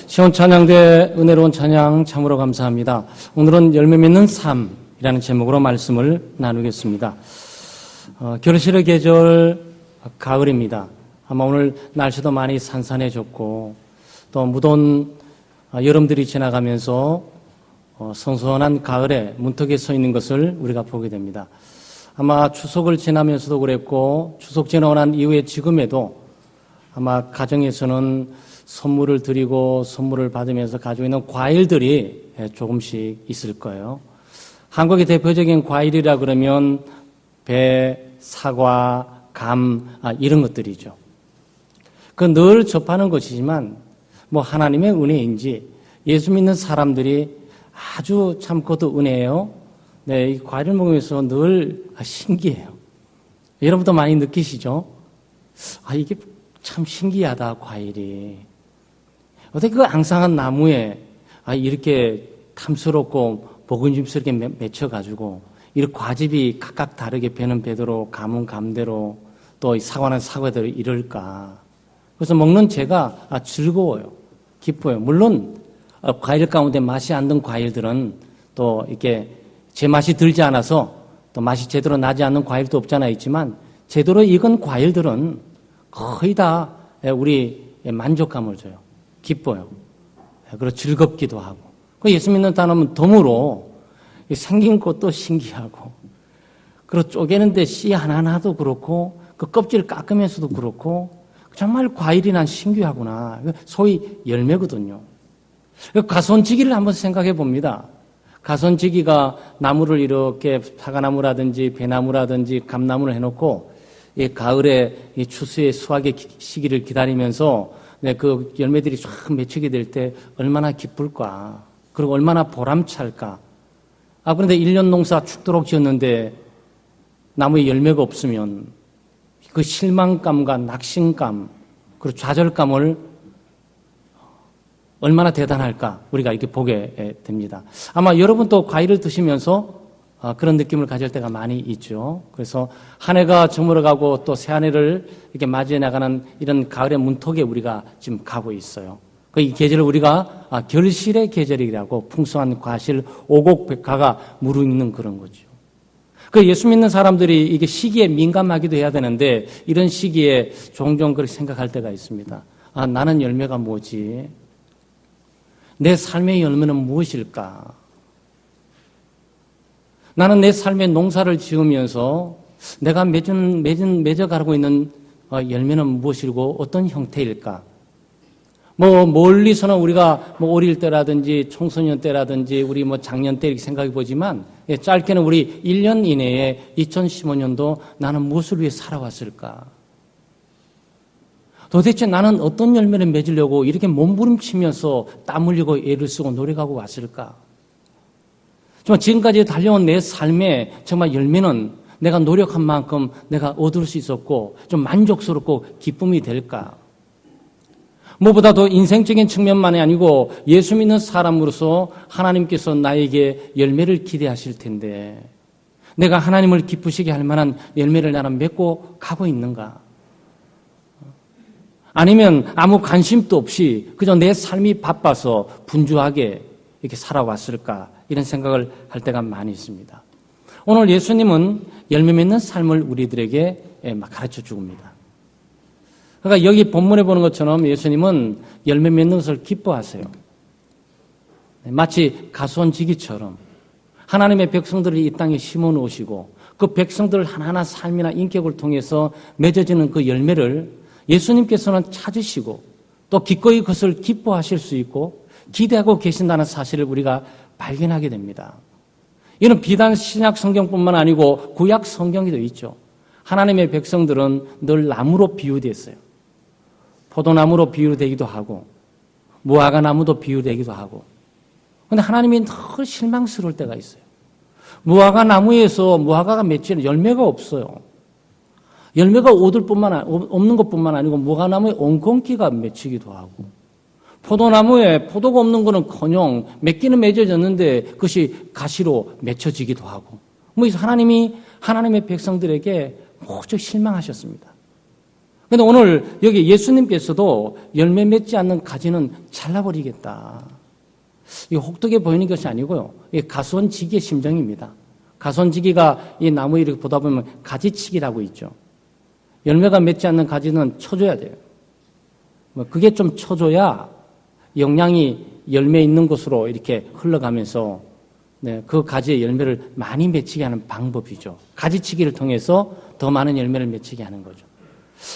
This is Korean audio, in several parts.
시온 찬양대 은혜로운 찬양 참으로 감사합니다. 오늘은 열매 맺는 삶이라는 제목으로 말씀을 나누겠습니다. 결실의 계절 가을입니다. 아마 오늘 날씨도 많이 산산해졌고 또 무더운 여름들이 지나가면서 선선한 가을에 문턱에 서 있는 것을 우리가 보게 됩니다. 아마 추석을 지나면서도 그랬고 추석 지나고 난 이후에 지금에도 아마 가정에서는 선물을 드리고 선물을 받으면서 가지고 있는 과일들이 조금씩 있을 거예요. 한국의 대표적인 과일이라 그러면 배, 사과, 감 이런 것들이죠. 그 늘 접하는 것이지만 뭐 하나님의 은혜인지 예수 믿는 사람들이 아주 참 그것도 은혜예요. 네, 이 과일을 먹으면서 늘 신기해요. 여러분도 많이 느끼시죠? 이게 참 신기하다, 과일이. 어떻게 그 앙상한 나무에 이렇게 탐스럽고 먹음직스럽게 맺혀가지고 이렇게 과즙이 각각 다르게 배는 배대로 감은 감대로 또 사과는 사과대로 이럴까. 그래서 먹는 제가 즐거워요. 기뻐요. 물론 과일 가운데 맛이 안 든 과일들은 또 이렇게 제 맛이 들지 않아서 또 맛이 제대로 나지 않는 과일도 없잖아 있지만 제대로 익은 과일들은 거의 다 우리 만족감을 줘요. 기뻐요. 그리고 즐겁기도 하고. 예수 믿는 사람은 덤으로 생긴 것도 신기하고, 그리고 쪼개는데 씨 하나하나도 그렇고, 그 껍질을 깎으면서도 그렇고, 정말 과일이 난 신기하구나. 소위 열매거든요. 가선지기를 한번 생각해 봅니다. 가선지기가 나무를 이렇게 사과나무라든지 배나무라든지 감나무를 해놓고, 이 가을에 이 추수의 수확의 시기를 기다리면서 그 열매들이 쫙 맺히게 될 때 얼마나 기쁠까. 그리고 얼마나 보람찰까. 그런데 1년 농사 죽도록 지었는데 나무에 열매가 없으면 그 실망감과 낙심감, 그리고 좌절감을 얼마나 대단할까. 우리가 이렇게 보게 됩니다. 아마 여러분도 과일을 드시면서 그런 느낌을 가질 때가 많이 있죠. 그래서 한 해가 저물어가고 또 새 한 해를 이렇게 맞이해 나가는 이런 가을의 문턱에 우리가 지금 가고 있어요. 이 계절을 우리가 결실의 계절이라고 풍성한 과실, 오곡백화가 무르익는 그런 거죠. 예수 믿는 사람들이 이게 시기에 민감하기도 해야 되는데 이런 시기에 종종 그렇게 생각할 때가 있습니다. 나는 열매가 뭐지? 내 삶의 열매는 무엇일까? 나는 내 삶의 농사를 지으면서 내가 맺어가고 있는 열매는 무엇이고 어떤 형태일까? 멀리서는 우리가 어릴 때라든지 청소년 때라든지 우리 작년 때 이렇게 생각해 보지만 짧게는 우리 1년 이내에 2015년도 나는 무엇을 위해 살아왔을까? 도대체 나는 어떤 열매를 맺으려고 이렇게 몸부림치면서 땀 흘리고 애를 쓰고 노력하고 왔을까? 정말 지금까지 달려온 내 삶의 정말 열매는 내가 노력한 만큼 내가 얻을 수 있었고 좀 만족스럽고 기쁨이 될까? 무엇보다도 인생적인 측면만이 아니고 예수 믿는 사람으로서 하나님께서 나에게 열매를 기대하실 텐데 내가 하나님을 기쁘시게 할 만한 열매를 나는 맺고 가고 있는가? 아니면 아무 관심도 없이 그저 내 삶이 바빠서 분주하게 이렇게 살아왔을까? 이런 생각을 할 때가 많이 있습니다. 오늘 예수님은 열매 맺는 삶을 우리들에게 가르쳐 줍니다. 그러니까 여기 본문에 보는 것처럼 예수님은 열매 맺는 것을 기뻐하세요. 마치 가선지기처럼 하나님의 백성들을 이 땅에 심어 놓으시고 그 백성들 하나하나 삶이나 인격을 통해서 맺어지는 그 열매를 예수님께서는 찾으시고 또 기꺼이 그것을 기뻐하실 수 있고 기대하고 계신다는 사실을 우리가 발견하게 됩니다. 이는 비단 신약 성경뿐만 아니고 구약 성경에도 있죠. 하나님의 백성들은 늘 나무로 비유됐어요. 포도나무로 비유되기도 하고 무화과 나무도 비유되기도 하고. 그런데 하나님이 늘 실망스러울 때가 있어요. 무화과 나무에서 무화과가 맺히는 열매가 없어요. 열매가 없는 것뿐만 아니고 무화과나무에 엉겅퀴가 맺히기도 하고 포도나무에 포도가 없는 거는커녕 맺기는 맺어졌는데 그것이 가시로 맺혀지기도 하고 하나님이 하나님의 백성들에게 무척 실망하셨습니다. 근데 오늘 여기 예수님께서도 열매 맺지 않는 가지는 잘라버리겠다. 이 혹독해 보이는 것이 아니고요. 이 가손지기의 심정입니다. 가손지기가 이 나무에 이렇게 보다 보면 가지치기라고 있죠. 열매가 맺지 않는 가지는 쳐줘야 돼요. 그게 좀 쳐줘야 영양이 열매 있는 곳으로 이렇게 흘러가면서 그 가지의 열매를 많이 맺히게 하는 방법이죠. 가지치기를 통해서 더 많은 열매를 맺히게 하는 거죠.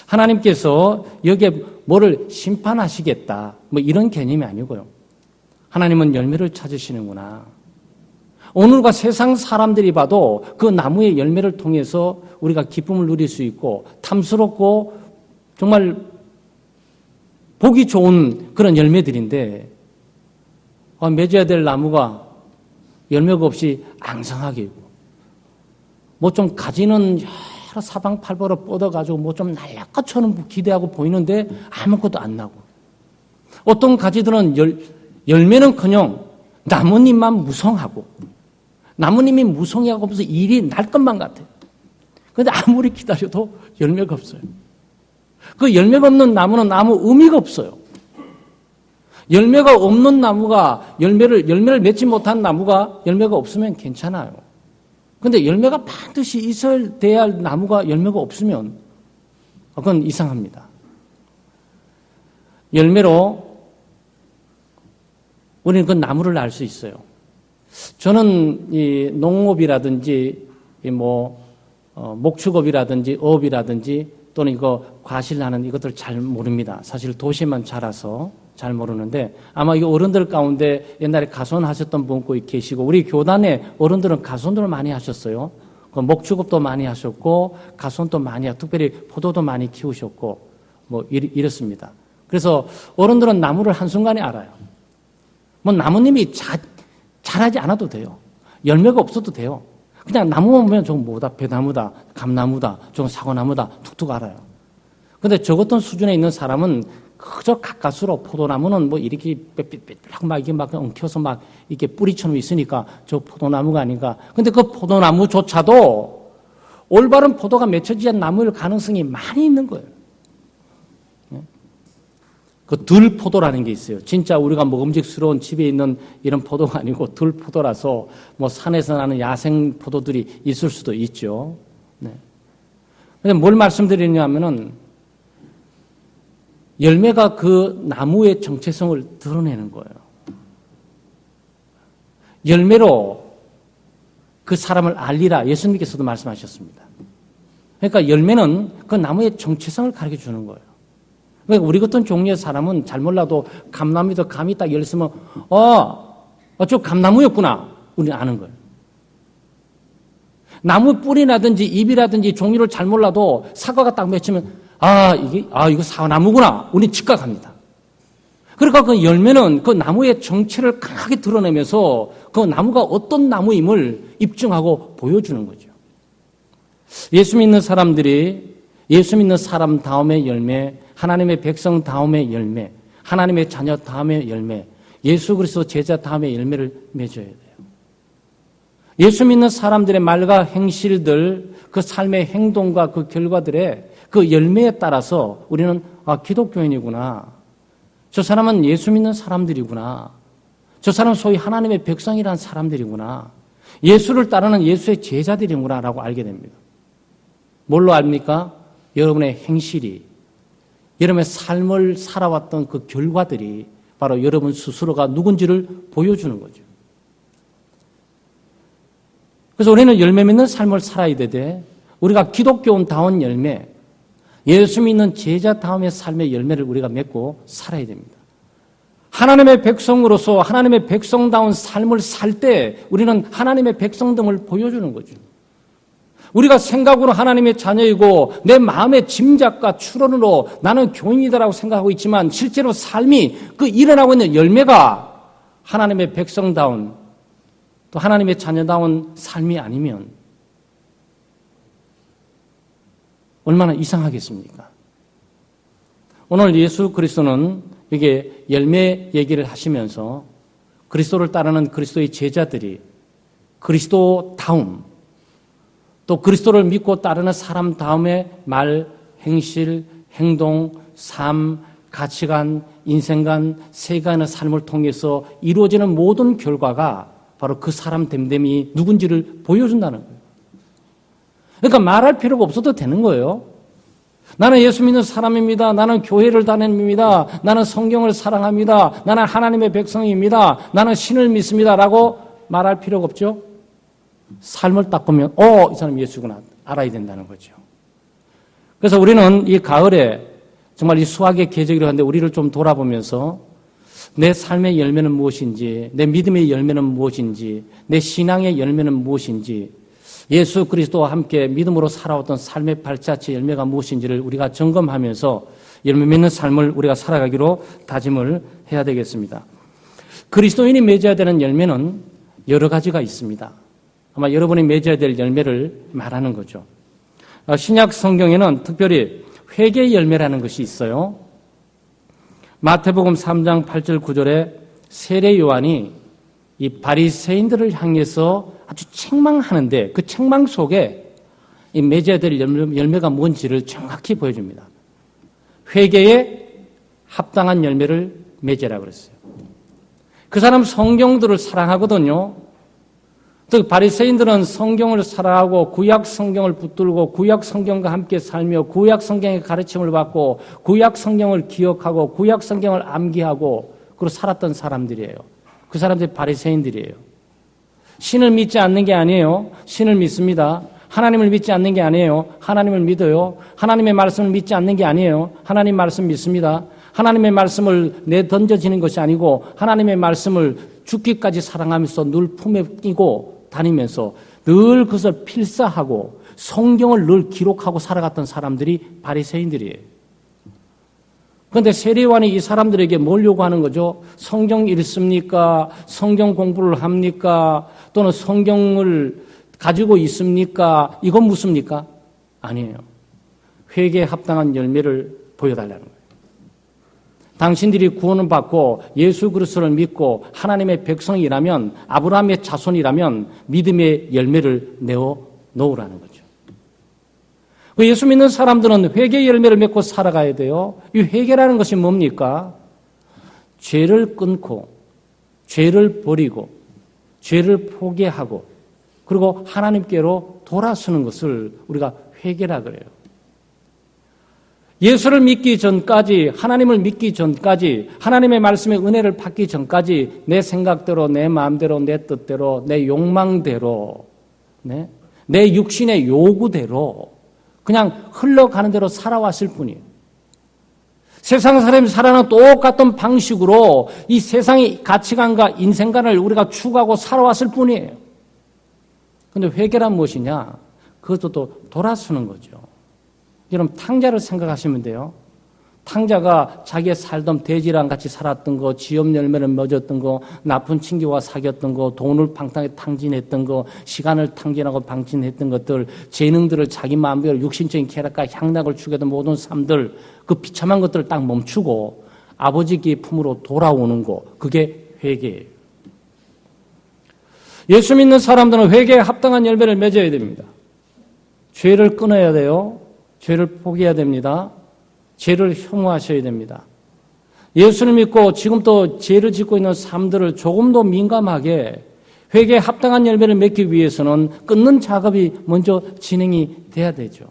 하나님께서 여기에 뭐를 심판하시겠다, 뭐 이런 개념이 아니고요. 하나님은 열매를 찾으시는구나. 오늘과 세상 사람들이 봐도 그 나무의 열매를 통해서 우리가 기쁨을 누릴 수 있고 탐스럽고 정말 보기 좋은 그런 열매들인데 맺어야 될 나무가 열매가 없이 앙상하게 있고 뭐 좀 가지는 여러 사방팔보로 뻗어가지고 뭐 좀 날릴 것처럼 기대하고 보이는데 아무것도 안 나고 어떤 가지들은 열매는커녕 나뭇잎만 무성하고 나뭇잎이 무성하고 무슨 일이 날 것만 같아요. 그런데 아무리 기다려도 열매가 없어요. 그 열매가 없는 나무는 아무 의미가 없어요. 열매가 없는 나무가 열매를 맺지 못한 나무가 열매가 없으면 괜찮아요. 그런데 열매가 반드시 있어야 돼야 할 나무가 열매가 없으면 그건 이상합니다. 열매로 우리는 그 나무를 알 수 있어요. 저는 이 농업이라든지 목축업이라든지 어업이라든지 또는 이거 과실나는 이것들 잘 모릅니다. 사실 도시만 자라서 잘 모르는데 아마 이 어른들 가운데 옛날에 가손하셨던 분 계시고 우리 교단의 어른들은 가손들을 많이 하셨어요. 목축업도 많이 하셨고 가손도 많이 하고 특별히 포도도 많이 키우셨고 뭐 이렇습니다. 그래서 어른들은 나무를 한순간에 알아요. 뭐 나무님이 자라지 않아도 돼요. 열매가 없어도 돼요. 그냥 나무만 보면 저건 뭐다, 배나무다, 감나무다, 저건 사과나무다 툭툭 알아요. 근데 저 같은 수준에 있는 사람은 그저 가까스로 포도나무는 뭐 이렇게 빽빽빽 막 이게 막 엉켜서 막 이렇게 뿌리처럼 있으니까 저 포도나무가 아닌가. 근데 그 포도나무조차도 올바른 포도가 맺혀지지 않는 나무일 가능성이 많이 있는 거예요. 그 들포도라는 게 있어요. 진짜 우리가 먹음직스러운 집에 있는 이런 포도가 아니고 들포도라서 뭐 산에서 나는 야생 포도들이 있을 수도 있죠. 네. 근데 뭘 말씀드리냐면은 열매가 그 나무의 정체성을 드러내는 거예요. 열매로 그 사람을 알리라. 예수님께서도 말씀하셨습니다. 그러니까 열매는 그 나무의 정체성을 가르쳐 주는 거예요. 그러니까 우리 같은 종류의 사람은 잘 몰라도 감나무에도 감이 딱 열렸으면 저 감나무였구나. 우리는 아는 거예요. 나무 뿌리라든지 잎이라든지 종류를 잘 몰라도 사과가 딱 맺히면 이거 사과나무구나. 우리는 직각합니다. 그러니까 그 열매는 그 나무의 정체를 강하게 드러내면서 그 나무가 어떤 나무임을 입증하고 보여주는 거죠. 예수 믿는 사람들이 예수 믿는 사람 다음의 열매, 하나님의 백성 다음의 열매, 하나님의 자녀 다음의 열매, 예수 그리스도 제자 다음의 열매를 맺어야 돼요. 예수 믿는 사람들의 말과 행실들, 그 삶의 행동과 그 결과들의 그 열매에 따라서 우리는 기독교인이구나. 저 사람은 예수 믿는 사람들이구나. 저 사람은 소위 하나님의 백성이라는 사람들이구나. 예수를 따르는 예수의 제자들이구나 라고 알게 됩니다. 뭘로 압니까? 여러분의 행실이, 여러분의 삶을 살아왔던 그 결과들이 바로 여러분 스스로가 누군지를 보여주는 거죠. 그래서 우리는 열매 맺는 삶을 살아야 되되 우리가 기독교인다운 열매, 예수 믿는 제자다움의 삶의 열매를 우리가 맺고 살아야 됩니다. 하나님의 백성으로서 하나님의 백성다운 삶을 살 때 우리는 하나님의 백성됨을 보여주는 거죠. 우리가 생각으로 하나님의 자녀이고 내 마음의 짐작과 추론으로 나는 교인이다라고 생각하고 있지만 실제로 삶이 그 일어나고 있는 열매가 하나님의 백성다운 또 하나님의 자녀다운 삶이 아니면 얼마나 이상하겠습니까? 오늘 예수 그리스도는 이게 열매 얘기를 하시면서 그리스도를 따르는 그리스도의 제자들이 그리스도다움 또 그리스도를 믿고 따르는 사람 다음의 말, 행실, 행동, 삶, 가치관, 인생관, 세간의 삶을 통해서 이루어지는 모든 결과가 바로 그 사람 됨됨이 누군지를 보여준다는 거예요. 그러니까 말할 필요가 없어도 되는 거예요. 나는 예수 믿는 사람입니다. 나는 교회를 다닙니다. 나는 성경을 사랑합니다. 나는 하나님의 백성입니다. 나는 신을 믿습니다. 라고 말할 필요가 없죠. 삶을 딱 보면 이 사람 예수구나 알아야 된다는 거죠. 그래서 우리는 이 가을에 정말 이 수학의 계절이라고 하는데 우리를 좀 돌아보면서 내 삶의 열매는 무엇인지, 내 믿음의 열매는 무엇인지, 내 신앙의 열매는 무엇인지, 예수 그리스도와 함께 믿음으로 살아왔던 삶의 발자취 열매가 무엇인지를 우리가 점검하면서 열매 맺는 삶을 우리가 살아가기로 다짐을 해야 되겠습니다. 그리스도인이 맺어야 되는 열매는 여러 가지가 있습니다. 아마 여러분이 맺어야 될 열매를 말하는 거죠. 신약 성경에는 특별히 회개의 열매라는 것이 있어요. 마태복음 3장 8절 9절에 세례 요한이 이 바리새인들을 향해서 아주 책망하는데 그 책망 속에 이 맺어야 될 열매가 뭔지를 정확히 보여줍니다. 회개에 합당한 열매를 맺으라 그랬어요. 그 사람 성경들을 사랑하거든요. 또 바리새인들은 성경을 사랑하고 구약 성경을 붙들고 구약 성경과 함께 살며 구약 성경의 가르침을 받고 구약 성경을 기억하고 구약 성경을 암기하고 그리고 살았던 사람들이에요. 그 사람들이 바리새인들이에요. 신을 믿지 않는 게 아니에요. 신을 믿습니다. 하나님을 믿지 않는 게 아니에요. 하나님을 믿어요. 하나님의 말씀을 믿지 않는 게 아니에요. 하나님 말씀 믿습니다. 하나님의 말씀을 내던져지는 것이 아니고 하나님의 말씀을 죽기까지 사랑하면서 늘 품에 끼고 다니면서 늘 그것을 필사하고 성경을 늘 기록하고 살아갔던 사람들이 바리새인들이에요. 그런데 세례요한이 이 사람들에게 뭘 요구하는 거죠? 성경 읽습니까? 성경 공부를 합니까? 또는 성경을 가지고 있습니까? 이건 묻습니까? 아니에요. 회개에 합당한 열매를 보여달라는 거예요. 당신들이 구원을 받고 예수 그리스도를 믿고 하나님의 백성이라면 아브라함의 자손이라면 믿음의 열매를 내어 놓으라는 거죠. 예수 믿는 사람들은 회개의 열매를 맺고 살아가야 돼요. 이 회개라는 것이 뭡니까? 죄를 끊고 죄를 버리고 죄를 포기하고 그리고 하나님께로 돌아서는 것을 우리가 회개라 그래요. 예수를 믿기 전까지, 하나님을 믿기 전까지, 하나님의 말씀의 은혜를 받기 전까지 내 생각대로, 내 마음대로, 내 뜻대로, 내 욕망대로, 내 육신의 요구대로 그냥 흘러가는 대로 살아왔을 뿐이에요. 세상 사람이 살아가는 똑같은 방식으로 이 세상의 가치관과 인생관을 우리가 추구하고 살아왔을 뿐이에요. 그런데 회개란 무엇이냐? 그것도 또 돌아서는 거죠. 여러분 탕자를 생각하시면 돼요. 탕자가 자기의 살던 돼지랑 같이 살았던 거, 지업 열매를 맺었던 거, 나쁜 친구와 사귀었던 거, 돈을 방탕하게 탕진했던 거, 시간을 탕진하고 방진했던 것들, 재능들을 자기 마음대로 육신적인 쾌락과 향락을 추구했던 모든 삶들, 그 비참한 것들을 딱 멈추고 아버지의 품으로 돌아오는 거, 그게 회개예요. 예수 믿는 사람들은 회개에 합당한 열매를 맺어야 됩니다. 죄를 끊어야 돼요. 죄를 포기해야 됩니다. 죄를 혐오하셔야 됩니다. 예수를 믿고 지금 또 죄를 짓고 있는 삶들을 조금 더 민감하게 회개에 합당한 열매를 맺기 위해서는 끊는 작업이 먼저 진행이 돼야 되죠.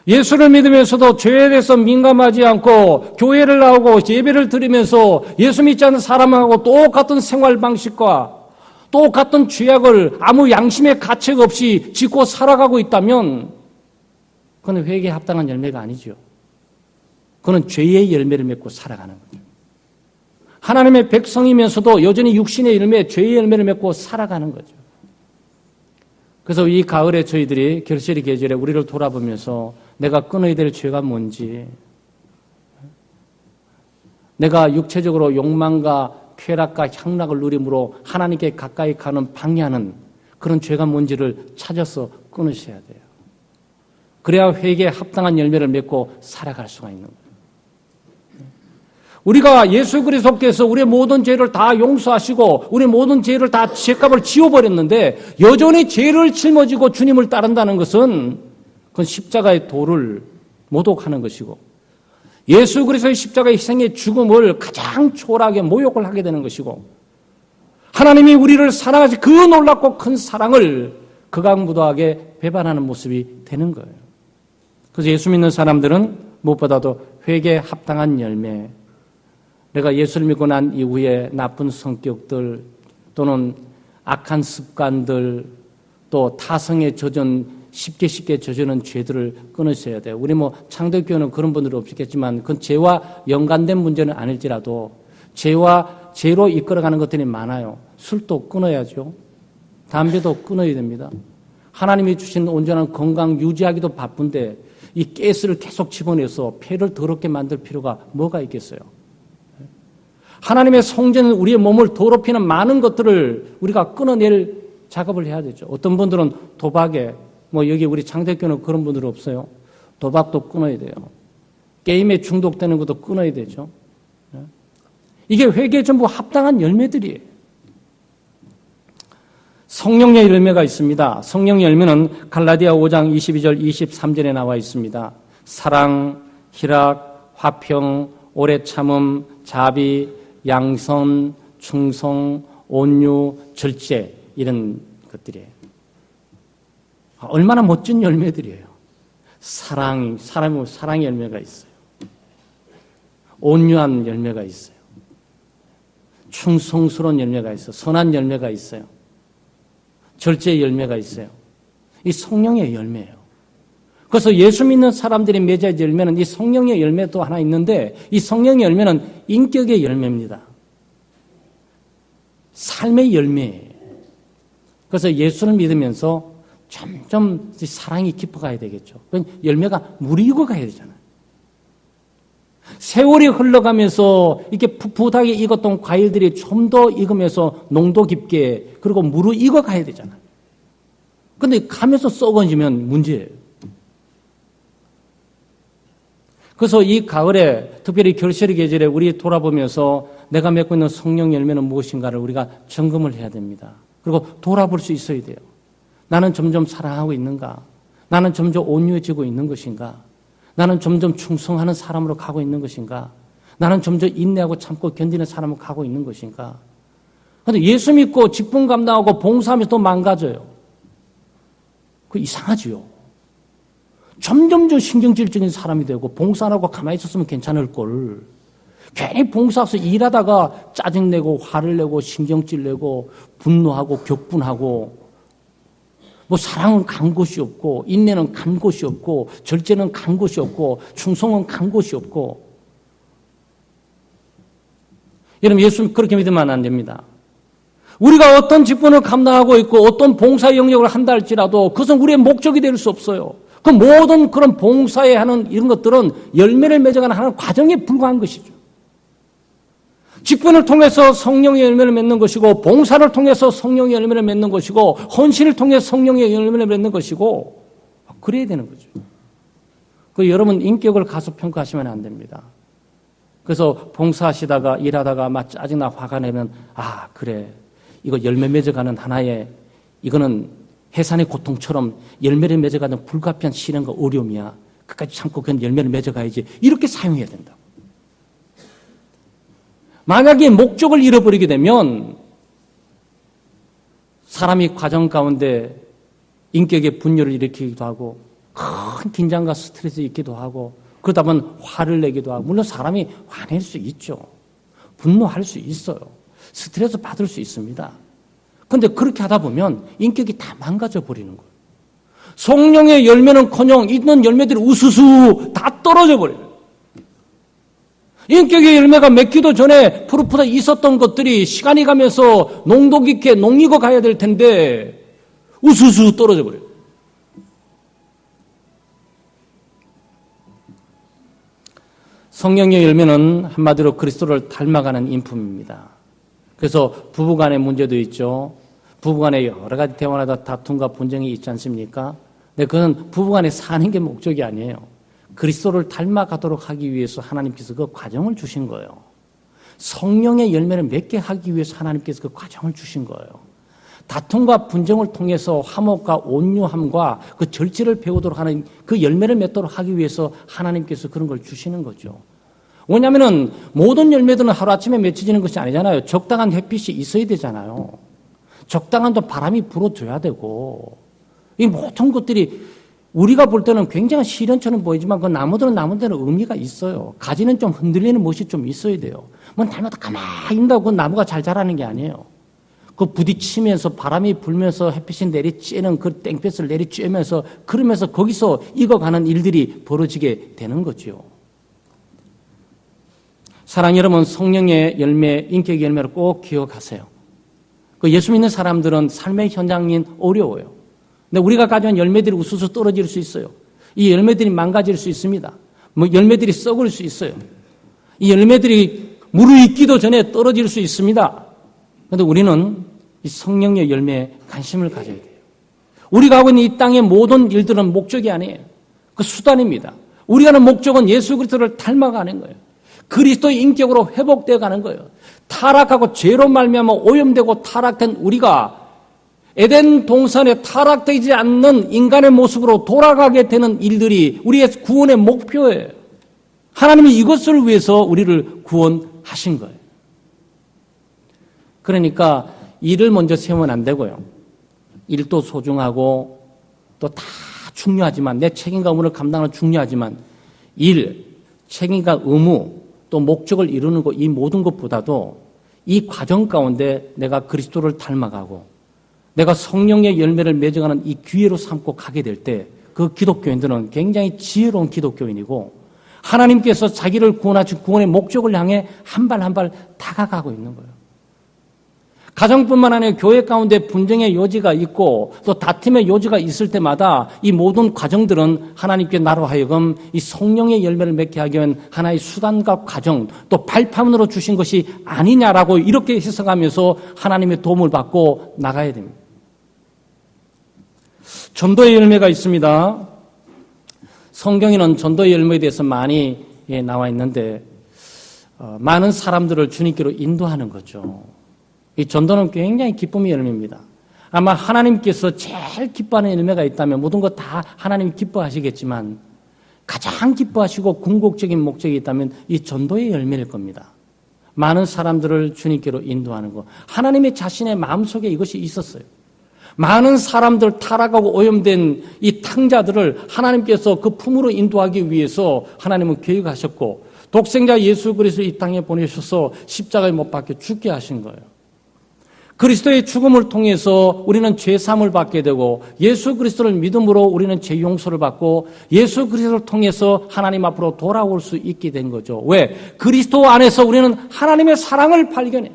예수를 믿으면서도 죄에 대해서 민감하지 않고 교회를 나오고 예배를 드리면서 예수 믿지 않는 사람하고 똑같은 생활 방식과 똑같은 죄악을 아무 양심의 가책 없이 짓고 살아가고 있다면 그건 회개에 합당한 열매가 아니죠. 그건 죄의 열매를 맺고 살아가는 거죠. 하나님의 백성이면서도 여전히 육신의 열매, 죄의 열매를 맺고 살아가는 거죠. 그래서 이 가을에 저희들이 결실의 계절에 우리를 돌아보면서 내가 끊어야 될 죄가 뭔지, 내가 육체적으로 욕망과 쾌락과 향락을 누림으로 하나님께 가까이 가는 방해하는 그런 죄가 뭔지를 찾아서 끊으셔야 돼요. 그래야 회개에 합당한 열매를 맺고 살아갈 수가 있는 거예요. 우리가 예수 그리스도께서 우리의 모든 죄를 다 용서하시고 우리의 모든 죄를 다 죄값을 지워버렸는데 여전히 죄를 짊어지고 주님을 따른다는 것은 그건 십자가의 도를 모독하는 것이고 예수 그리스도의 십자가의 희생의 죽음을 가장 초라하게 모욕을 하게 되는 것이고 하나님이 우리를 사랑하시 그 놀랍고 큰 사랑을 극악무도하게 배반하는 모습이 되는 거예요. 그래서 예수 믿는 사람들은 무엇보다도 회개에 합당한 열매, 내가 예수를 믿고 난 이후에 나쁜 성격들 또는 악한 습관들 또 타성에 쉽게 젖는 죄들을 끊으셔야 돼요. 우리 창덕교회는 그런 분들은 없겠지만 그건 죄와 연관된 문제는 아닐지라도 죄로 이끌어가는 것들이 많아요. 술도 끊어야죠. 담배도 끊어야 됩니다. 하나님이 주신 온전한 건강 유지하기도 바쁜데 이 가스를 계속 집어내서 폐를 더럽게 만들 필요가 뭐가 있겠어요? 하나님의 성전은 우리의 몸을 더럽히는 많은 것들을 우리가 끊어낼 작업을 해야 되죠. 어떤 분들은 도박에 여기 우리 창덕교는 그런 분들은 없어요. 도박도 끊어야 돼요. 게임에 중독되는 것도 끊어야 되죠. 이게 회개에 전부 합당한 열매들이에요. 성령의 열매가 있습니다. 성령의 열매는 갈라디아 5장 22절 23절에 나와 있습니다. 사랑, 희락, 화평, 오래 참음, 자비, 양선, 충성, 온유, 절제 이런 것들이에요. 얼마나 멋진 열매들이에요. 사랑의 열매가 있어요. 온유한 열매가 있어요. 충성스러운 열매가 있어요. 선한 열매가 있어요. 절제의 열매가 있어요. 이 성령의 열매예요. 그래서 예수 믿는 사람들이 맺어야 열매는 이 성령의 열매도 하나 있는데 이 성령의 열매는 인격의 열매입니다. 삶의 열매예요. 그래서 예수를 믿으면서 점점 사랑이 깊어가야 되겠죠. 열매가 무르익어 가야 되잖아요. 세월이 흘러가면서 이렇게 풋풋하게 익었던 과일들이 좀 더 익으면서 농도 깊게 그리고 무르익어 가야 되잖아요. 그런데 가면서 썩어지면 문제예요. 그래서 이 가을에 특별히 결실의 계절에 우리 돌아보면서 내가 맺고 있는 성령 열매는 무엇인가를 우리가 점검을 해야 됩니다. 그리고 돌아볼 수 있어야 돼요. 나는 점점 사랑하고 있는가? 나는 점점 온유해지고 있는 것인가? 나는 점점 충성하는 사람으로 가고 있는 것인가? 나는 점점 인내하고 참고 견디는 사람으로 가고 있는 것인가? 그런데 예수 믿고 직분 감당하고 봉사하면서 또 망가져요. 그 이상하지요. 점점 신경질적인 사람이 되고 봉사 안 하고 가만히 있었으면 괜찮을 걸. 괜히 봉사해서 일하다가 짜증내고 화를 내고 신경질 내고 분노하고 격분하고 사랑은 간 곳이 없고 인내는 간 곳이 없고 절제는 간 곳이 없고 충성은 간 곳이 없고 여러분 예수 그렇게 믿으면 안 됩니다. 우리가 어떤 직분을 감당하고 있고 어떤 봉사 영역을 한다 할지라도 그것은 우리의 목적이 될 수 없어요. 그 모든 그런 봉사에 하는 이런 것들은 열매를 맺어가는 하나의 과정에 불과한 것이죠. 직분을 통해서 성령의 열매를 맺는 것이고 봉사를 통해서 성령의 열매를 맺는 것이고 헌신을 통해서 성령의 열매를 맺는 것이고 그래야 되는 거죠. 여러분 인격을 가소평가하시면 안 됩니다. 그래서 봉사하시다가 일하다가 막 짜증나 화가 내면 그래 이거 열매 맺어가는 하나의 이거는 해산의 고통처럼 열매를 맺어가는 불가피한 시련과 어려움이야. 끝까지 참고 그런 열매를 맺어가야지. 이렇게 사용해야 된다. 만약에 목적을 잃어버리게 되면 사람이 과정 가운데 인격의 분열을 일으키기도 하고 큰 긴장과 스트레스 있기도 하고 그러다 보면 화를 내기도 하고 물론 사람이 화낼 수 있죠. 분노할 수 있어요. 스트레스 받을 수 있습니다. 그런데 그렇게 하다 보면 인격이 다 망가져 버리는 거예요. 성령의 열매는커녕 있는 열매들이 우수수 다 떨어져 버려요. 인격의 열매가 맺기도 전에 푸릇푸릇 있었던 것들이 시간이 가면서 농도 깊게 녹익어 가야 될 텐데 우수수 떨어져 버려요. 성령의 열매는 한마디로 그리스도를 닮아가는 인품입니다. 그래서 부부간의 문제도 있죠. 부부간에 여러 가지 대화나 다툼과 분쟁이 있지 않습니까? 근데 그건 부부간에 사는 게 목적이 아니에요. 그리스도를 닮아가도록 하기 위해서 하나님께서 그 과정을 주신 거예요. 성령의 열매를 맺게 하기 위해서 하나님께서 그 과정을 주신 거예요. 다툼과 분쟁을 통해서 화목과 온유함과 그 절제를 배우도록 하는 그 열매를 맺도록 하기 위해서 하나님께서 그런 걸 주시는 거죠. 왜냐하면 모든 열매들은 하루아침에 맺혀지는 것이 아니잖아요. 적당한 햇빛이 있어야 되잖아요. 적당한 또 바람이 불어줘야 되고, 이 모든 것들이 우리가 볼 때는 굉장히 시련처럼 보이지만 그 나무들은 나무대로 의미가 있어요. 가지는 좀 흔들리는 멋이 좀 있어야 돼요. 뭐 날마다 가만히 있다고 그 나무가 잘 자라는 게 아니에요. 그 부딪히면서 바람이 불면서 햇빛이 내리쬐는 그 땡볕을 내리쬐면서 그러면서 거기서 익어가는 일들이 벌어지게 되는 거죠. 사랑 여러분, 성령의 열매, 인격의 열매를 꼭 기억하세요. 그 예수 믿는 사람들은 삶의 현장이 어려워요. 근데 우리가 가져온 열매들이 우수수 떨어질 수 있어요. 이 열매들이 망가질 수 있습니다. 뭐 열매들이 썩을 수 있어요. 이 열매들이 무르익기도 전에 떨어질 수 있습니다. 그런데 우리는 이 성령의 열매에 관심을 가져야 돼요. 우리가 하고 있는 이 땅의 모든 일들은 목적이 아니에요. 그 수단입니다. 우리가 하는 목적은 예수 그리스도를 닮아가는 거예요. 그리스도의 인격으로 회복되어 가는 거예요. 타락하고 죄로 말미암아 오염되고 타락한 우리가 에덴 동산에 타락되지 않는 인간의 모습으로 돌아가게 되는 일들이 우리의 구원의 목표예요. 하나님이 이것을 위해서 우리를 구원하신 거예요. 그러니까 일을 먼저 세우면 안 되고요. 일도 소중하고 또 다 중요하지만 내 책임과 의무를 감당하는 중요하지만 일, 책임과 의무 또 목적을 이루는 것 이 모든 것보다도 이 과정 가운데 내가 그리스도를 닮아가고 내가 성령의 열매를 맺어가는 이 기회로 삼고 가게 될 때 그 기독교인들은 굉장히 지혜로운 기독교인이고 하나님께서 자기를 구원하신 구원의 목적을 향해 한 발 한 발 다가가고 있는 거예요. 가정뿐만 아니라 교회 가운데 분쟁의 여지가 있고 또 다툼의 여지가 있을 때마다 이 모든 과정들은 하나님께 나로 하여금 이 성령의 열매를 맺게 하기 위한 하나의 수단과 과정 또 발판으로 주신 것이 아니냐라고 이렇게 해석하면서 하나님의 도움을 받고 나가야 됩니다. 전도의 열매가 있습니다. 성경에는 전도의 열매에 대해서 많이 나와 있는데 많은 사람들을 주님께로 인도하는 거죠. 이 전도는 굉장히 기쁨의 열매입니다. 아마 하나님께서 제일 기뻐하는 열매가 있다면 모든 것 다 하나님이 기뻐하시겠지만 가장 기뻐하시고 궁극적인 목적이 있다면 이 전도의 열매일 겁니다. 많은 사람들을 주님께로 인도하는 것. 하나님의 자신의 마음속에 이것이 있었어요. 많은 사람들 타락하고 오염된 이 탕자들을 하나님께서 그 품으로 인도하기 위해서 하나님은 계획하셨고 독생자 예수 그리스도를 이 땅에 보내셔서 십자가에 못 박혀 죽게 하신 거예요. 그리스도의 죽음을 통해서 우리는 죄 사함을 받게 되고 예수 그리스도를 믿음으로 우리는 죄 용서를 받고 예수 그리스도를 통해서 하나님 앞으로 돌아올 수 있게 된 거죠. 왜? 그리스도 안에서 우리는 하나님의 사랑을 발견해요.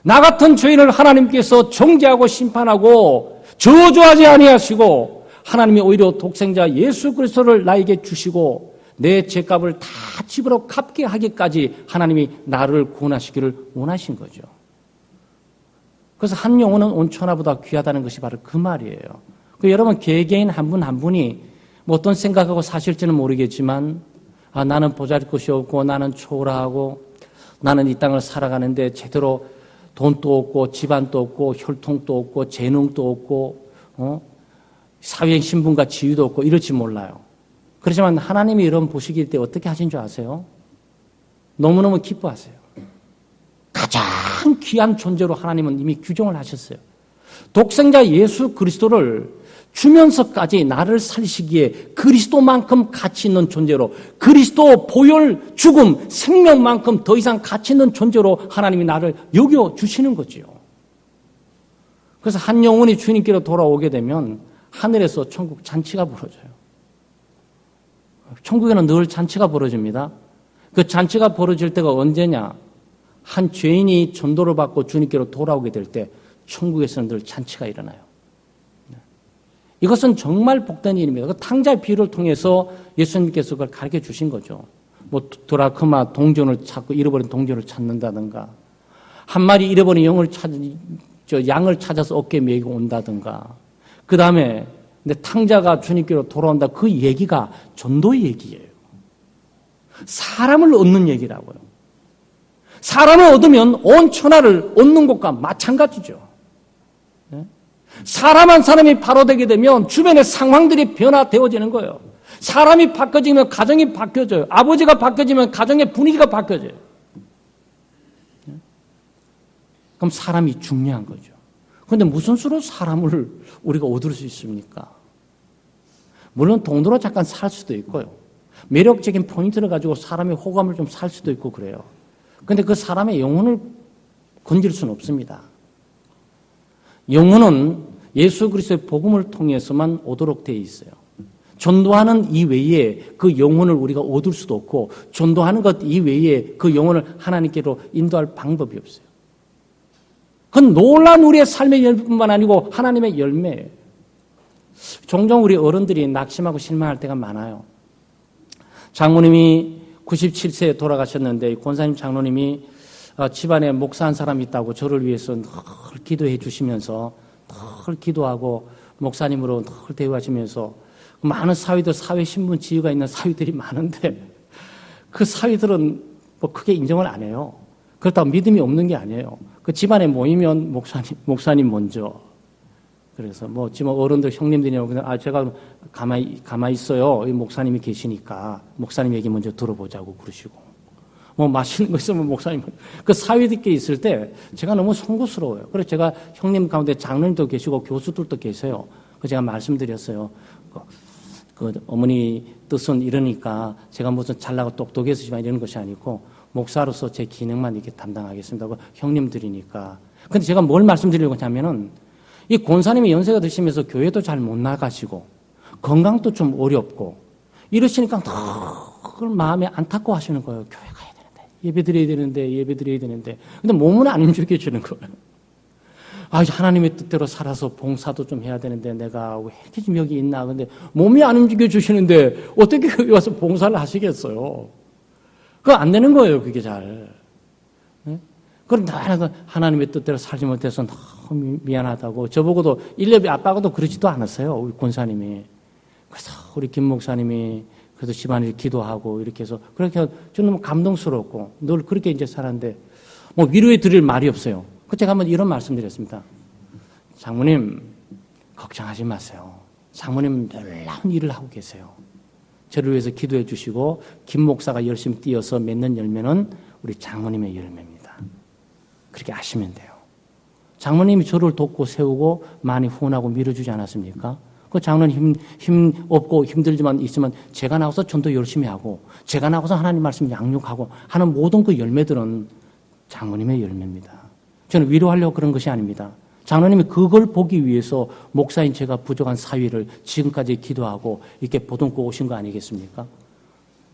나 같은 죄인을 하나님께서 정죄하고 심판하고 저주하지 아니하시고 하나님이 오히려 독생자 예수 그리스도를 나에게 주시고 내 죄값을 다 집으로 갚게 하기까지 하나님이 나를 구원하시기를 원하신 거죠. 그래서 한 영혼은 온 천하보다 귀하다는 것이 바로 그 말이에요. 여러분 개개인 한 분 한 분이 뭐 어떤 생각하고 사실지는 모르겠지만 나는 보잘것이 없고 나는 초라하고 나는 이 땅을 살아가는데 제대로 돈도 없고 집안도 없고 혈통도 없고 재능도 없고 사회의 신분과 지위도 없고 이럴지 몰라요. 그렇지만 하나님이 이런 보시기 때 어떻게 하신 줄 아세요? 너무너무 기뻐하세요. 가장 귀한 존재로 하나님은 이미 규정을 하셨어요. 독생자 예수 그리스도를 주면서까지 나를 살리시기에 그리스도만큼 가치 있는 존재로 그리스도 보혈 죽음 생명만큼 더 이상 가치 있는 존재로 하나님이 나를 여겨주시는 거지요. 그래서 한 영혼이 주님께로 돌아오게 되면 하늘에서 천국 잔치가 벌어져요. 천국에는 늘 잔치가 벌어집니다. 그 잔치가 벌어질 때가 언제냐? 한 죄인이 전도를 받고 주님께로 돌아오게 될 때 천국에서는 늘 잔치가 일어나요. 이것은 정말 복된 일입니다. 그 탕자 비유를 통해서 예수님께서 그걸 가르쳐 주신 거죠. 뭐 드라크마 동전을 찾고 잃어버린 동전을 찾는다든가 한 마리 잃어버린 양을 찾아서 어깨에 메고 온다든가 그 다음에 탕자가 주님께로 돌아온다 그 얘기가 전도의 얘기예요. 사람을 얻는 얘기라고요. 사람을 얻으면 온 천하를 얻는 것과 마찬가지죠. 사람 한 사람이 바로 되게 되면 주변의 상황들이 변화되어지는 거예요. 사람이 바뀌어지면 가정이 바뀌어져요. 아버지가 바뀌어지면 가정의 분위기가 바뀌어져요. 그럼 사람이 중요한 거죠. 그런데 무슨 수로 사람을 우리가 얻을 수 있습니까? 물론 돈으로 잠깐 살 수도 있고요. 매력적인 포인트를 가지고 사람의 호감을 좀 살 수도 있고 그래요. 그런데 그 사람의 영혼을 건질 수는 없습니다. 영혼은 예수 그리스도의 복음을 통해서만 오도록 되어 있어요. 전도하는 이외에 그 영혼을 우리가 얻을 수도 없고 전도하는 것 이외에 그 영혼을 하나님께로 인도할 방법이 없어요. 그건 놀라운 우리의 삶의 열매뿐만 아니고 하나님의 열매예요. 종종 우리 어른들이 낙심하고 실망할 때가 많아요. 장모님이 97세에 돌아가셨는데 권사님 장로님이 집안에 목사 한 사람이 있다고 저를 위해서 늘 기도해 주시면서 늘 기도하고 목사님으로 늘 대우하시면서 많은 사위들, 사회신분 지위가 있는 사위들이 많은데 그 사위들은 뭐 크게 인정을 안 해요. 그렇다고 믿음이 없는 게 아니에요. 그 집안에 모이면 목사님 먼저. 그래서 뭐 지금 어른들 형님들이라고 그냥 제가 가만히 있어요. 목사님이 계시니까 목사님 얘기 먼저 들어보자고 그러시고 뭐 맛있는 거 있으면 목사님 그 사위들끼리 있을 때 제가 너무 송구스러워요. 그래서 제가 형님 가운데 장로님도 계시고 교수들도 계세요. 그 제가 말씀드렸어요. 그 어머니 뜻은 이러니까 제가 무슨 잘나고 똑똑해서지만 이러는 것이 아니고 목사로서 제 기능만 이렇게 담당하겠습니다. 형님들이니까. 근데 제가 뭘 말씀드리려고 하냐면은 이 권사님이 연세가 드시면서 교회도 잘 못 나가시고 건강도 좀 어렵고 이러시니까 그걸 마음에 안타까워 하시는 거예요. 교회 가야 되는데 예배 드려야 되는데 근데 몸은 안 움직여 주는 거예요. 하나님의 뜻대로 살아서 봉사도 좀 해야 되는데 내가 왜 이렇게 지금 여기 있나. 근데 몸이 안 움직여 주시는데 어떻게 여기 와서 봉사를 하시겠어요. 그거 안 되는 거예요. 그게 잘. 그럼 하나님의 뜻대로 살지 못해서 너무 미안하다고 저보고도 일렙이 아빠가도 그러지도 않았어요. 우리 권사님이. 그래서 우리 김 목사님이 그래서 집안일 기도하고 이렇게 해서 그렇게 저는 너무 감동스럽고 늘 그렇게 이제 살았는데 뭐 위로해 드릴 말이 없어요. 그 제가 한번 이런 말씀드렸습니다. 장모님 걱정하지 마세요. 장모님 놀라운 일을 하고 계세요. 저를 위해서 기도해 주시고 김 목사가 열심히 뛰어서 맺는 열매는 우리 장모님의 열매입니다. 그렇게 아시면 돼요. 장모님이 저를 돕고 세우고 많이 후원하고 밀어주지 않았습니까? 그 장로님 힘 없고 힘들지만 있으면 제가 나와서 전도 열심히 하고 제가 나와서 하나님 말씀 양육하고 하는 모든 그 열매들은 장모님의 열매입니다. 저는 위로하려고 그런 것이 아닙니다. 장로님이 그걸 보기 위해서 목사인 제가 부족한 사위를 지금까지 기도하고 이렇게 보듬고 오신 거 아니겠습니까?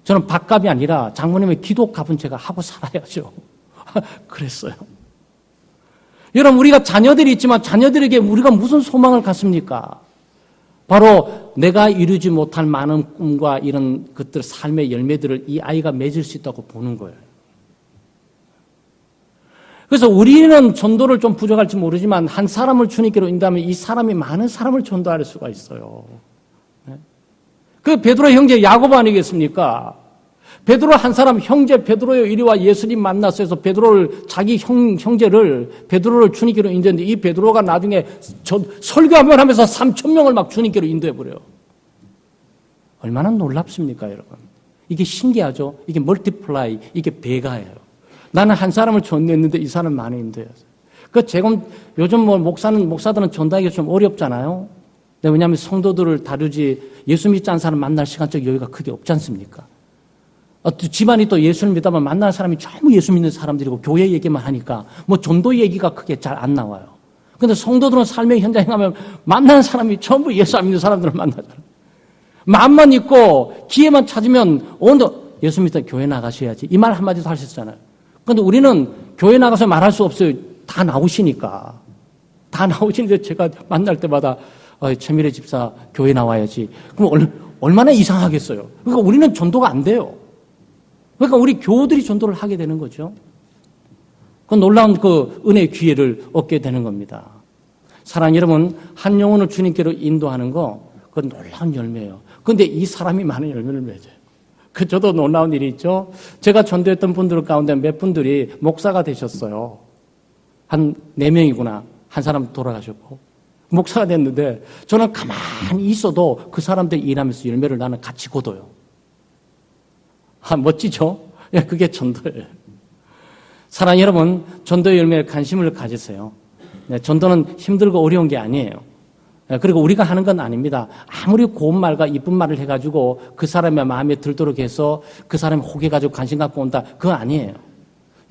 저는 밥값이 아니라 장모님의 기도값은 제가 하고 살아야죠. 그랬어요. 여러분 우리가 자녀들이 있지만 자녀들에게 우리가 무슨 소망을 갖습니까? 바로 내가 이루지 못할 많은 꿈과 이런 것들 삶의 열매들을 이 아이가 맺을 수 있다고 보는 거예요. 그래서 우리는 전도를 좀 부족할지 모르지만 한 사람을 주님께로 인도하면 이 사람이 많은 사람을 전도할 수가 있어요. 그 베드로 형제 야고보 아니겠습니까? 베드로 한 사람 형제 베드로요 이리와 예수님 만났어 해서 베드로를 자기 형제를 베드로를 주님께로 인도했는데 이 베드로가 나중에 설교 한번 하면서 3,000명을 막 주님께로 인도해 버려요. 얼마나 놀랍습니까, 여러분? 이게 신기하죠? 이게 멀티플라이, 이게 배가예요. 나는 한 사람을 전도했는데 이 사람 많이 인도했어요. 그 지금 요즘 뭐 목사들은 전도하기가 좀 어렵잖아요. 왜냐하면 성도들을 다루지 예수 믿지 않은 사람 만날 시간적 여유가 크게 없지 않습니까? 집안이 또 예수를 믿다만 만나는 사람이 전부 예수 믿는 사람들이고 교회 얘기만 하니까 뭐 전도 얘기가 크게 잘 안 나와요. 그런데 성도들은 삶의 현장에 가면 만나는 사람이 전부 예수 안 믿는 사람들을 만나잖아요. 마음만 있고 기회만 찾으면 오늘 예수 믿다 교회 나가셔야지 이 말 한마디도 할 수 있잖아요. 그런데 우리는 교회 나가서 말할 수 없어요. 다 나오시니까. 다 나오시는데 제가 만날 때마다 최미래 집사 교회 나와야지. 그럼 얼마나 이상하겠어요. 그러니까 우리는 전도가 안 돼요. 그러니까 우리 교우들이 전도를 하게 되는 거죠. 그 놀라운 그 은혜의 기회를 얻게 되는 겁니다. 사랑하는 여러분, 한 영혼을 주님께로 인도하는 거, 그건 놀라운 열매예요. 그런데 이 사람이 많은 열매를 맺어요. 저도 놀라운 일이 있죠. 제가 전도했던 분들 가운데 몇 분들이 목사가 되셨어요. 한 4명이구나. 한 사람 돌아가셨고. 목사가 됐는데 저는 가만히 있어도 그 사람들 일하면서 열매를 나는 같이 거둬요. 멋지죠? 예, 그게 전도예요. 사랑하는 여러분, 전도의 열매에 관심을 가지세요. 네, 전도는 힘들고 어려운 게 아니에요. 그리고 우리가 하는 건 아닙니다. 아무리 고운 말과 이쁜 말을 해가지고 그 사람의 마음에 들도록 해서 그 사람이 혹해가지고 관심 갖고 온다. 그거 아니에요.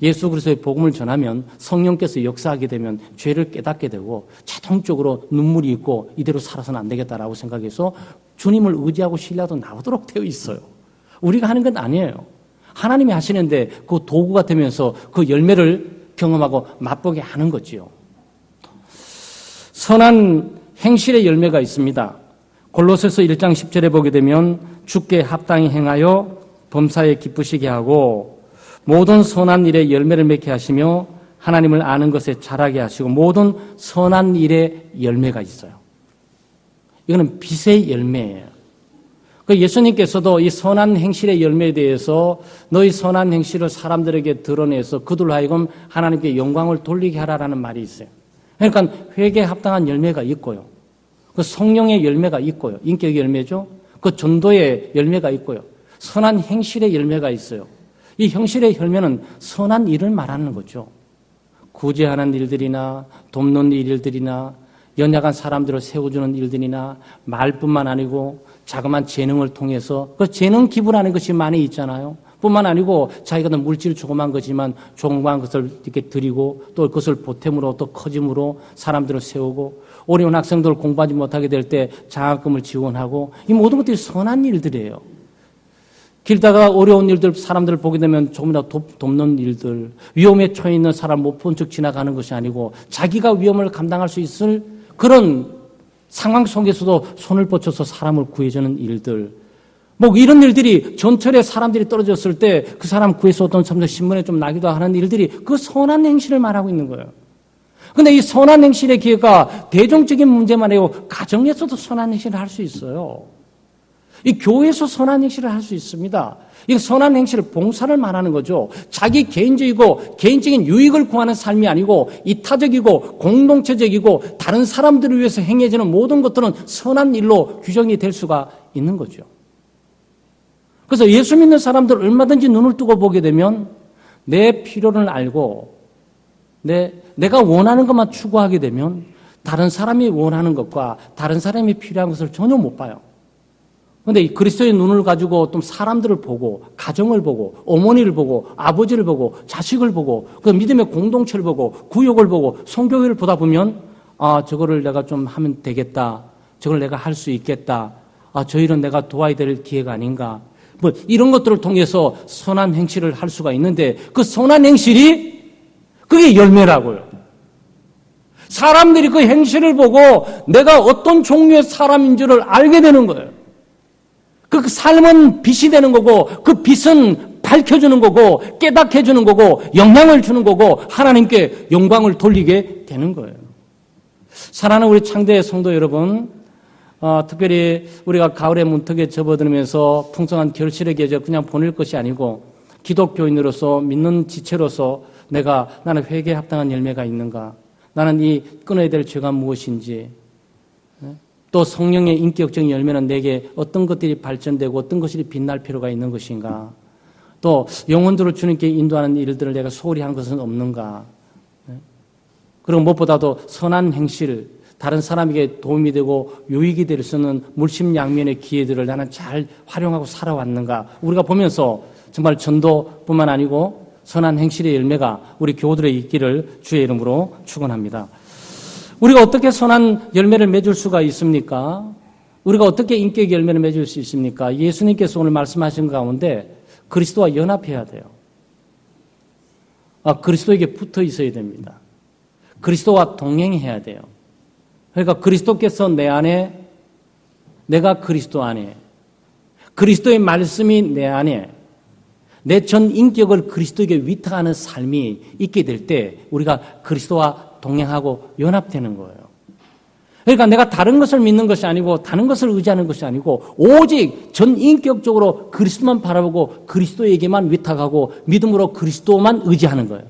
예수 그리스도의 복음을 전하면 성령께서 역사하게 되면 죄를 깨닫게 되고 자동적으로 눈물이 있고 이대로 살아서는 안 되겠다라고 생각해서 주님을 의지하고 신뢰하도 나오도록 되어 있어요. 우리가 하는 건 아니에요. 하나님이 하시는데 그 도구가 되면서 그 열매를 경험하고 맛보게 하는 거지요. 선한 행실의 열매가 있습니다. 골로새서 1장 10절에 보게 되면 주께 합당히 행하여 범사에 기쁘시게 하고 모든 선한 일에 열매를 맺게 하시며 하나님을 아는 것에 자라게 하시고 모든 선한 일에 열매가 있어요. 이거는 빛의 열매예요. 예수님께서도 이 선한 행실의 열매에 대해서 너희 선한 행실을 사람들에게 드러내서 그들로 하여금 하나님께 영광을 돌리게 하라라는 말이 있어요. 그러니까 회개에 합당한 열매가 있고요. 그 성령의 열매가 있고요. 인격의 열매죠. 그 전도의 열매가 있고요. 선한 행실의 열매가 있어요. 이 형실의 열매는 선한 일을 말하는 거죠. 구제하는 일들이나 돕는 일들이나 연약한 사람들을 세워주는 일들이나 말뿐만 아니고 자그마한 재능을 통해서 그 재능 기부라는 것이 많이 있잖아요. 뿐만 아니고 자기가 물질 조그만 거지만 조그만 것을 이렇게 드리고 또 그것을 보탬으로 또 커짐으로 사람들을 세우고 어려운 학생들 공부하지 못하게 될 때 장학금을 지원하고 이 모든 것들이 선한 일들이에요. 길다가 어려운 일들 사람들을 보게 되면 조금이라도 돕는 일들, 위험에 처해 있는 사람 못 본 척 지나가는 것이 아니고 자기가 위험을 감당할 수 있을 그런 상황 속에서도 손을 뻗쳐서 사람을 구해주는 일들, 뭐 이런 일들이 전철에 사람들이 떨어졌을 때 그 사람 구해서 어떤 사람들 신문에 좀 나기도 하는 일들이 그 선한 행실을 말하고 있는 거예요. 그런데 이 선한 행실의 기회가 대중적인 문제만 아니고 가정에서도 선한 행실을 할 수 있어요. 이 교회에서 선한 행실을 할 수 있습니다. 이 선한 행실을 봉사를 말하는 거죠. 자기 개인적인 유익을 구하는 삶이 아니고 이타적이고 공동체적이고 다른 사람들을 위해서 행해지는 모든 것들은 선한 일로 규정이 될 수가 있는 거죠. 그래서 예수 믿는 사람들 얼마든지 눈을 뜨고 보게 되면 내 필요를 알고 내가 원하는 것만 추구하게 되면 다른 사람이 원하는 것과 다른 사람이 필요한 것을 전혀 못 봐요. 그런데 이 그리스도의 눈을 가지고 또 사람들을 보고 가정을 보고 어머니를 보고 아버지를 보고 자식을 보고 그 믿음의 공동체를 보고 구역을 보고 성교회를 보다 보면 저거를 내가 좀 하면 되겠다. 저걸 내가 할 수 있겠다. 저 일은 내가 도와야 될 기회가 아닌가. 뭐 이런 것들을 통해서 선한 행실을 할 수가 있는데 그 선한 행실이 그게 열매라고요. 사람들이 그 행실을 보고 내가 어떤 종류의 사람인 줄을 알게 되는 거예요. 그 삶은 빛이 되는 거고 그 빛은 밝혀주는 거고 깨닫게 해주는 거고 영향을 주는 거고 하나님께 영광을 돌리게 되는 거예요. 사랑하는 우리 창대 성도 여러분, 특별히 우리가 가을의 문턱에 접어들면서 풍성한 결실의 계절 그냥 보낼 것이 아니고 기독교인으로서 믿는 지체로서 나는 회개에 합당한 열매가 있는가? 나는 이 끊어야 될 죄가 무엇인지, 또 성령의 인격적인 열매는 내게 어떤 것들이 발전되고 어떤 것들이 빛날 필요가 있는 것인가? 또 영혼들을 주님께 인도하는 일들을 내가 소홀히 한 것은 없는가? 그리고 무엇보다도 선한 행실, 다른 사람에게 도움이 되고 유익이 될 수 있는 물심양면의 기회들을 나는 잘 활용하고 살아왔는가? 우리가 보면서 정말 전도뿐만 아니고 선한 행실의 열매가 우리 교우들의 있기를 주의 이름으로 축원합니다. 우리가 어떻게 선한 열매를 맺을 수가 있습니까? 우리가 어떻게 인격의 열매를 맺을 수 있습니까? 예수님께서 오늘 말씀하신 가운데 그리스도와 연합해야 돼요. 그리스도에게 붙어 있어야 됩니다. 그리스도와 동행해야 돼요. 그러니까 그리스도께서 내 안에, 내가 그리스도 안에, 그리스도의 말씀이 내 안에, 내 전 인격을 그리스도에게 위탁하는 삶이 있게 될 때 우리가 그리스도와 동행하고 연합되는 거예요. 그러니까 내가 다른 것을 믿는 것이 아니고 다른 것을 의지하는 것이 아니고 오직 전 인격적으로 그리스도만 바라보고 그리스도에게만 위탁하고 믿음으로 그리스도만 의지하는 거예요.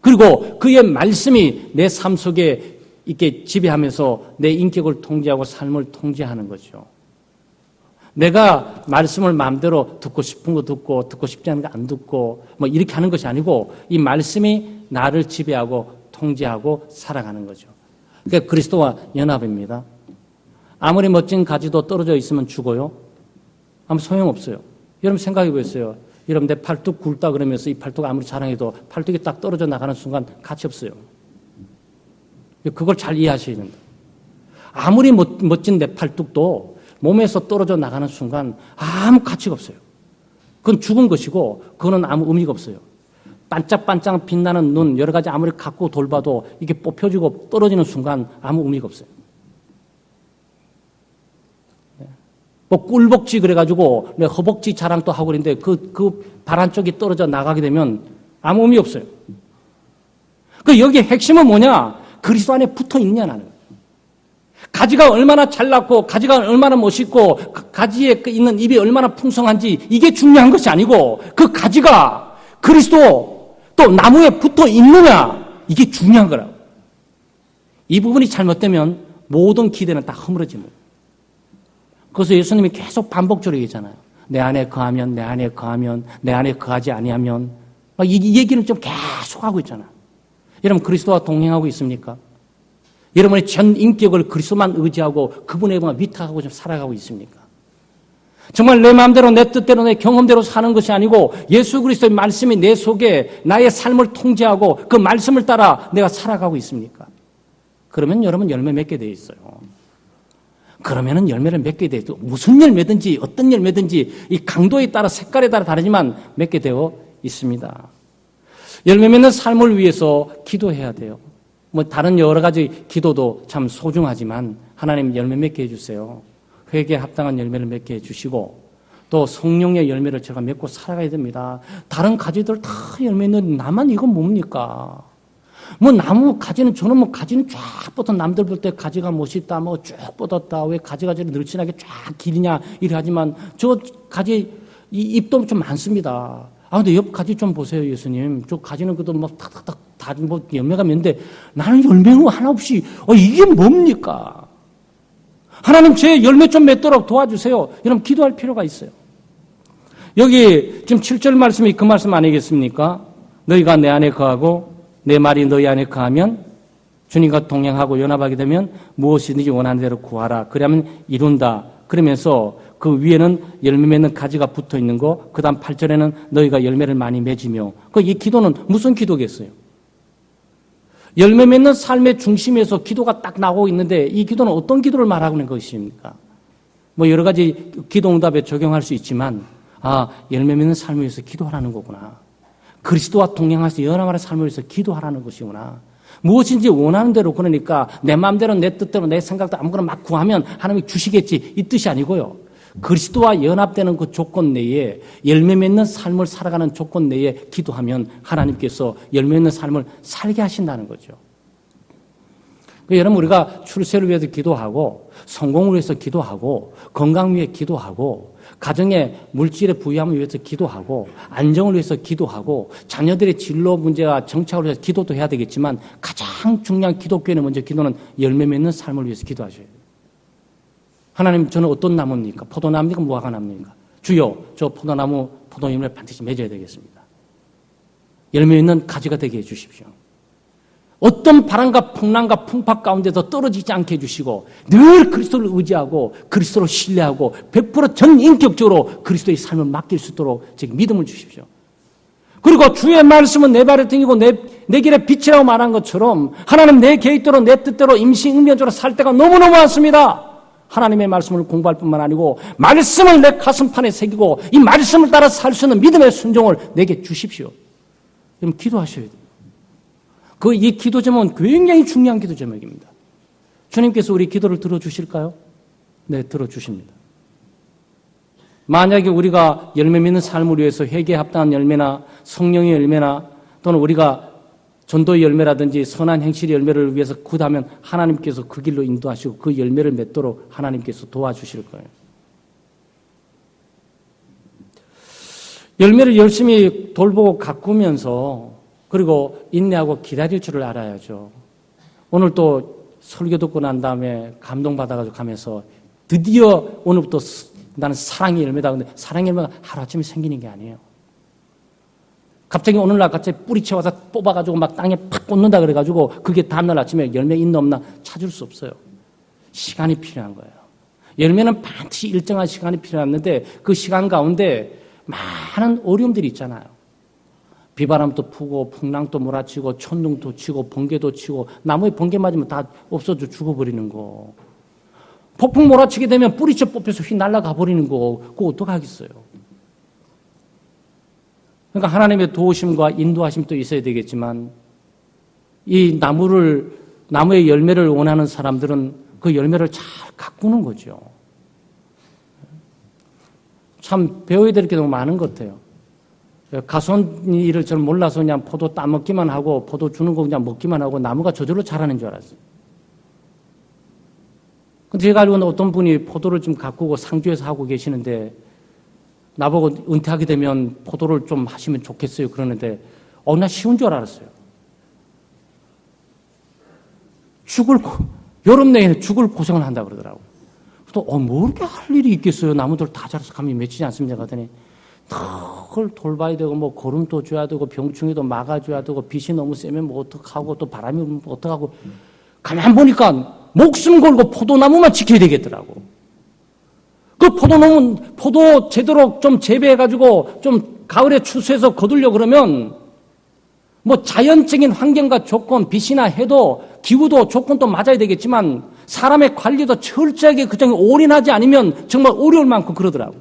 그리고 그의 말씀이 내 삶 속에 이렇게 지배하면서 내 인격을 통제하고 삶을 통제하는 거죠. 내가 말씀을 마음대로 듣고 싶은 거 듣고 싶지 않은 거 안 듣고 뭐 이렇게 하는 것이 아니고 이 말씀이 나를 지배하고 통제하고 살아가는 거죠. 그게 그리스도와 연합입니다. 아무리 멋진 가지도 떨어져 있으면 죽어요? 아무 소용없어요. 여러분 생각해 보세요. 여러분 내 팔뚝 굵다 그러면서 이 팔뚝 아무리 자랑해도 팔뚝이 딱 떨어져 나가는 순간 가치 없어요. 그걸 잘 이해하셔야 된다. 아무리 멋진 내 팔뚝도 몸에서 떨어져 나가는 순간 아무 가치가 없어요. 그건 죽은 것이고 그거는 아무 의미가 없어요. 반짝반짝 빛나는 눈 여러 가지 아무리 갖고 돌봐도 이게 뽑혀지고 떨어지는 순간 아무 의미가 없어요. 뭐 꿀복지 그래가지고 내 허벅지 자랑도 하고 그랬는데 그 발 쪽이 떨어져 나가게 되면 아무 의미 없어요. 여기 핵심은 뭐냐? 그리스도 안에 붙어 있냐 나는. 가지가 얼마나 잘났고 가지가 얼마나 멋있고 가지에 있는 잎이 얼마나 풍성한지 이게 중요한 것이 아니고 그 가지가 그리스도 또 나무에 붙어 있느냐 이게 중요한 거라고. 이 부분이 잘못되면 모든 기대는 다 허물어집니다. 그래서 예수님이 계속 반복적으로 얘기했잖아요. 내 안에 거하면 내 안에 거하면 내 안에 거하지 아니하면 이 얘기를 좀 계속 하고 있잖아요. 여러분 그리스도와 동행하고 있습니까? 여러분의 전 인격을 그리스도만 의지하고 그분의 위탁하고 좀 살아가고 있습니까? 정말 내 마음대로 내 뜻대로 내 경험대로 사는 것이 아니고 예수 그리스도의 말씀이 내 속에 나의 삶을 통제하고 그 말씀을 따라 내가 살아가고 있습니까? 그러면 여러분 열매 맺게 돼 있어요. 그러면은 열매를 맺게 돼 있고 무슨 열매든지 어떤 열매든지 이 강도에 따라 색깔에 따라 다르지만 맺게 되어 있습니다. 열매 맺는 삶을 위해서 기도해야 돼요. 뭐 다른 여러 가지 기도도 참 소중하지만 하나님 열매 맺게 해주세요. 회개에 합당한 열매를 맺게 해주시고 또 성령의 열매를 제가 맺고 살아가야 됩니다. 다른 가지들 다 열매 있는 나만 이건 뭡니까? 뭐 나무 가지는 저는 뭐 가지는 쫙 뻗어 남들 볼 때 가지가 멋있다 뭐 쭉 뻗었다 왜 가지가 저리 늘씬하게 쫙 길이냐 이래 하지만 저 가지 이 잎도 좀 많습니다. 근데 옆 가지 좀 보세요, 예수님. 저 가지는 그도 막 탁탁탁 다 뭐 열매가 맺는데 나는 열매가 하나 없이 이게 뭡니까? 하나님 제 열매 좀 맺도록 도와주세요. 여러분 기도할 필요가 있어요. 여기 지금 7절 말씀이 그 말씀 아니겠습니까? 너희가 내 안에 거하고 내 말이 너희 안에 거하면 주님과 동행하고 연합하게 되면 무엇이든지 원하는 대로 구하라. 그러면 이룬다. 그러면서 그 위에는 열매 맺는 가지가 붙어 있는 거, 그 다음 8절에는 너희가 열매를 많이 맺으며. 이 기도는 무슨 기도겠어요? 열매 맺는 삶의 중심에서 기도가 딱 나오고 있는데 이 기도는 어떤 기도를 말하고 있는 것입니까? 뭐 여러 가지 기도 응답에 적용할 수 있지만, 열매 맺는 삶을 위해서 기도하라는 거구나. 그리스도와 동행하면서 연합하는 삶을 위해서 기도하라는 것이구나. 무엇인지 원하는 대로 그러니까 내 마음대로 내 뜻대로 내 생각도 아무거나 막 구하면 하나님이 주시겠지 이 뜻이 아니고요. 그리스도와 연합되는 그 조건 내에 열매 맺는 삶을 살아가는 조건 내에 기도하면 하나님께서 열매 맺는 삶을 살게 하신다는 거죠. 여러분 우리가 출세를 위해서 기도하고 성공을 위해서 기도하고 건강 위해 기도하고 가정의 물질의 부유함을 위해서 기도하고 안정을 위해서 기도하고 자녀들의 진로 문제와 정착을 위해서 기도도 해야 되겠지만 가장 중요한 기독교인의 먼저 기도는 열매 맺는 삶을 위해서 기도하셔야 돼요. 하나님 저는 어떤 나무입니까? 포도나무입니까? 무화과 나무입니까? 주여 저 포도나무 포도임을 반드시 맺어야 되겠습니다. 열매 있는 가지가 되게 해주십시오. 어떤 바람과 풍랑과 풍파 가운데서 떨어지지 않게 해주시고 늘 그리스도를 의지하고 그리스도를 신뢰하고 100% 전인격적으로 그리스도의 삶을 맡길 수 있도록 믿음을 주십시오. 그리고 주의 말씀은 내 발의 등이고 내 길의 빛이라고 말한 것처럼 하나님 내 계획대로 내 뜻대로 임시응변적으로 살 때가 너무너무 많습니다. 하나님의 말씀을 공부할 뿐만 아니고 말씀을 내 가슴판에 새기고 이 말씀을 따라 살 수 있는 믿음의 순종을 내게 주십시오. 그럼 기도하셔야 돼요. 이 기도 제목은 굉장히 중요한 기도 제목입니다. 주님께서 우리 기도를 들어주실까요? 네, 들어주십니다. 만약에 우리가 열매 맺는 삶을 위해서 회개에 합당한 열매나 성령의 열매나 또는 우리가 전도의 열매라든지 선한 행실의 열매를 위해서 구하면 하나님께서 그 길로 인도하시고 그 열매를 맺도록 하나님께서 도와주실 거예요. 열매를 열심히 돌보고 가꾸면서 그리고 인내하고 기다릴 줄을 알아야죠. 오늘 또 설교 듣고 난 다음에 감동받아가지고 가면서 드디어 오늘부터 나는 사랑의 열매다. 근데 사랑의 열매가 하루아침에 생기는 게 아니에요. 갑자기 오늘날 갑자기 뿌리채워서 뽑아가지고 막 땅에 팍 꽂는다 그래가지고 그게 다음날 아침에 열매 있나 없나 찾을 수 없어요. 시간이 필요한 거예요. 열매는 반드시 일정한 시간이 필요한데 그 시간 가운데 많은 어려움들이 있잖아요. 비바람도 부고 풍랑도 몰아치고 천둥도 치고 번개도 치고 나무에 번개 맞으면 다 없어져 죽어버리는 거. 폭풍 몰아치게 되면 뿌리채 뽑혀서 휙 날아가 버리는 거. 그거 어떡하겠어요. 그러니까 하나님의 도우심과 인도하심도 있어야 되겠지만 이 나무의 열매를 원하는 사람들은 그 열매를 잘 가꾸는 거죠. 참 배워야 될 게 너무 많은 것 같아요. 가수원 일을 저는 몰라서 그냥 포도 따먹기만 하고 포도 주는 거 그냥 먹기만 하고 나무가 저절로 자라는 줄 알았어요. 근데 제가 알고는 어떤 분이 포도를 좀 가꾸고 상주에서 하고 계시는데 나보고 은퇴하게 되면 포도를 좀 하시면 좋겠어요. 그러는데 나 쉬운 줄 알았어요. 여름 내에는 죽을 고생을 한다 그러더라고요. 또 뭐 이렇게 할 일이 있겠어요. 나무들 다 자라서 감이 맺히지 않습니까? 하더니 그걸 돌봐야 되고 뭐 거름도 줘야 되고 병충해도 막아줘야 되고 빛이 너무 세면 뭐 어떡하고 또 바람이 불면 어떡하고 가만 보니까 목숨 걸고 포도나무만 지켜야 되겠더라고. 그 포도 제대로 좀 재배해가지고 좀 가을에 추수해서 거두려 그러면 뭐 자연적인 환경과 조건, 빛이나 해도 기후도 조건도 맞아야 되겠지만 사람의 관리도 철저하게 그 점에 올인하지 않으면 정말 어려울 만큼 그러더라고.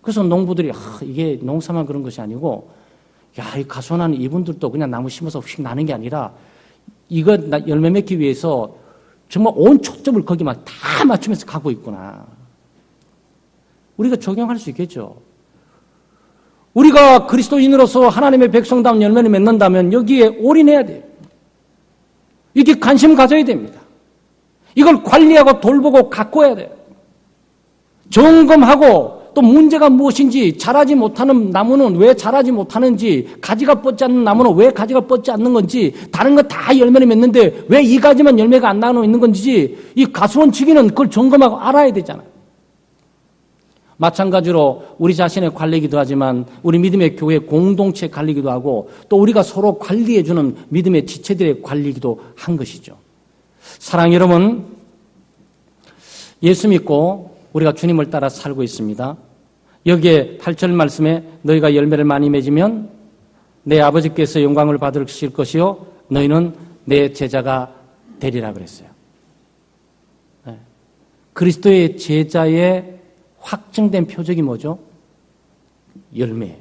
그래서 농부들이 이게 농사만 그런 것이 아니고 이 가수원하는 이분들도 그냥 나무 심어서 휙 나는 게 아니라 이거 열매 맺기 위해서 정말 온 초점을 거기만 다 맞추면서 가고 있구나. 우리가 적용할 수 있겠죠. 우리가 그리스도인으로서 하나님의 백성다운 열매를 맺는다면 여기에 올인해야 돼요. 이게 관심 가져야 됩니다. 이걸 관리하고 돌보고 가꿔야 돼요. 점검하고 또 문제가 무엇인지, 자라지 못하는 나무는 왜 자라지 못하는지, 가지가 뻗지 않는 나무는 왜 가지가 뻗지 않는 건지, 다른 거 다 열매를 맺는데 왜 이 가지만 열매가 안 나오고 있는 건지 이 가수원 측위는 그걸 점검하고 알아야 되잖아요. 마찬가지로 우리 자신의 관리이기도 하지만 우리 믿음의 교회 공동체 관리이기도 하고 또 우리가 서로 관리해주는 믿음의 지체들의 관리이기도 한 것이죠. 사랑하는 여러분, 예수 믿고 우리가 주님을 따라 살고 있습니다. 여기에 8절 말씀에 너희가 열매를 많이 맺으면 내 아버지께서 영광을 받으실 것이요 너희는 내 제자가 되리라 그랬어요. 그리스도의 제자의 확증된 표적이 뭐죠? 열매입니다.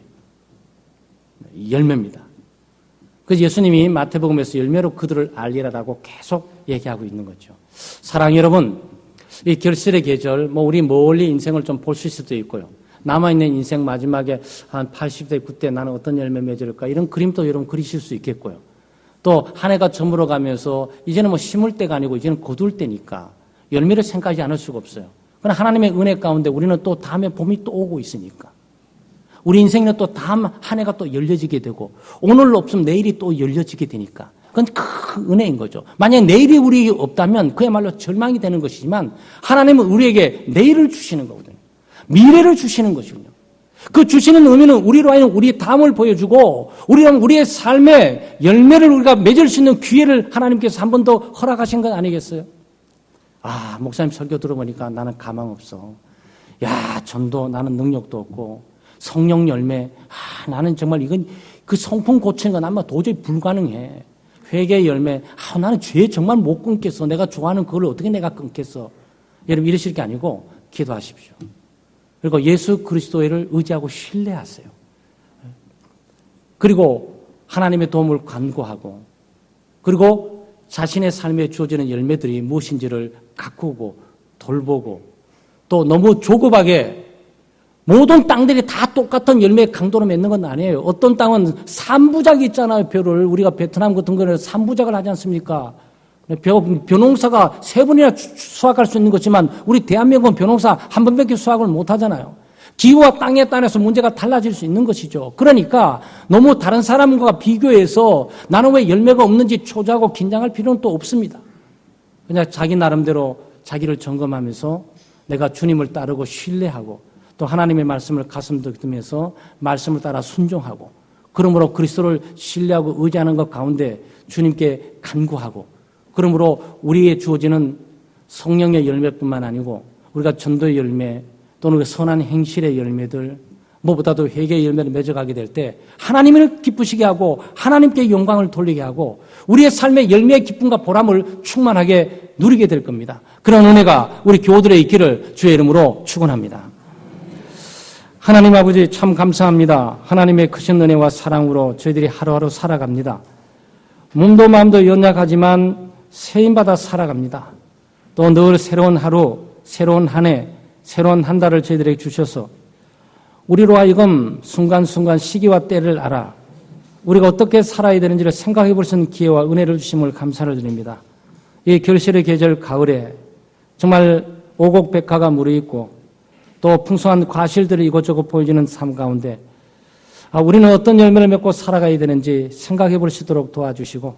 그래서 예수님이 마태복음에서 열매로 그들을 알리라라고 계속 얘기하고 있는 거죠. 사랑하는 여러분, 이 결실의 계절, 우리 멀리 인생을 좀 볼 수 있을 수도 있고요. 남아있는 인생 마지막에 한 80대, 90대 나는 어떤 열매 맺을까? 이런 그림도 여러분 그리실 수 있겠고요. 또 한 해가 저물어 가면서 이제는 심을 때가 아니고 이제는 거둘 때니까 열매를 생각하지 않을 수가 없어요. 그러나 하나님의 은혜 가운데 우리는 또 다음에 봄이 또 오고 있으니까 우리 인생은 또 다음 한 해가 또 열려지게 되고 오늘 없으면 내일이 또 열려지게 되니까 그건 큰 은혜인 거죠. 만약 내일이 우리에게 없다면 그야말로 절망이 되는 것이지만 하나님은 우리에게 내일을 주시는 거거든요. 미래를 주시는 것이군요. 그 주시는 의미는 우리로 하여금 우리의 다음을 보여주고 우리의 삶의 열매를 우리가 맺을 수 있는 기회를 하나님께서 한 번 더 허락하신 것 아니겠어요? 목사님 설교 들어보니까 나는 가망 없어. 전도 나는 능력도 없고 성령 열매 나는 정말 이건 그 성품 고치는 건 아마 도저히 불가능해. 회개 열매 나는 죄 정말 못 끊겠어. 내가 좋아하는 그걸 어떻게 내가 끊겠어. 여러분 이러실 게 아니고 기도하십시오. 그리고 예수 그리스도를 의지하고 신뢰하세요. 그리고 하나님의 도움을 간구하고 그리고 자신의 삶에 주어지는 열매들이 무엇인지를 가꾸고 돌보고 또 너무 조급하게 모든 땅들이 다 똑같은 열매의 강도로 맺는 건 아니에요. 어떤 땅은 3부작이 있잖아요. 벼를 우리가 베트남 같은 거는 3부작을 하지 않습니까? 벼농사가 3번이나 수확할 수 있는 거지만 우리 대한민국은 벼농사 한 번밖에 수확을 못 하잖아요. 기후와 땅에 따라서 문제가 달라질 수 있는 것이죠. 그러니까 너무 다른 사람과 비교해서 나는 왜 열매가 없는지 초조하고 긴장할 필요는 또 없습니다. 그냥 자기 나름대로 자기를 점검하면서 내가 주님을 따르고 신뢰하고 또 하나님의 말씀을 가슴 득듬해서 말씀을 따라 순종하고 그러므로 그리스도를 신뢰하고 의지하는 것 가운데 주님께 간구하고 그러므로 우리에 주어지는 성령의 열매뿐만 아니고 우리가 전도의 열매 또는 선한 행실의 열매들 무엇보다도 회개의 열매를 맺어가게 될 때 하나님을 기쁘시게 하고 하나님께 영광을 돌리게 하고 우리의 삶의 열매의 기쁨과 보람을 충만하게 누리게 될 겁니다. 그런 은혜가 우리 교우들에 있기를 주의 이름으로 축원합니다. 하나님 아버지 참 감사합니다. 하나님의 크신 은혜와 사랑으로 저희들이 하루하루 살아갑니다. 몸도 마음도 연약하지만 세임받아 살아갑니다. 또 늘 새로운 하루, 새로운 한 해, 새로운 한 달을 저희들에게 주셔서 우리로 하여금 순간순간 시기와 때를 알아 우리가 어떻게 살아야 되는지를 생각해 볼 수 있는 기회와 은혜를 주심을 감사를 드립니다. 이 결실의 계절 가을에 정말 오곡백화가 무르익고 또 풍성한 과실들이 이곳저곳 보여지는 삶 가운데 우리는 어떤 열매를 맺고 살아가야 되는지 생각해 볼 수 있도록 도와주시고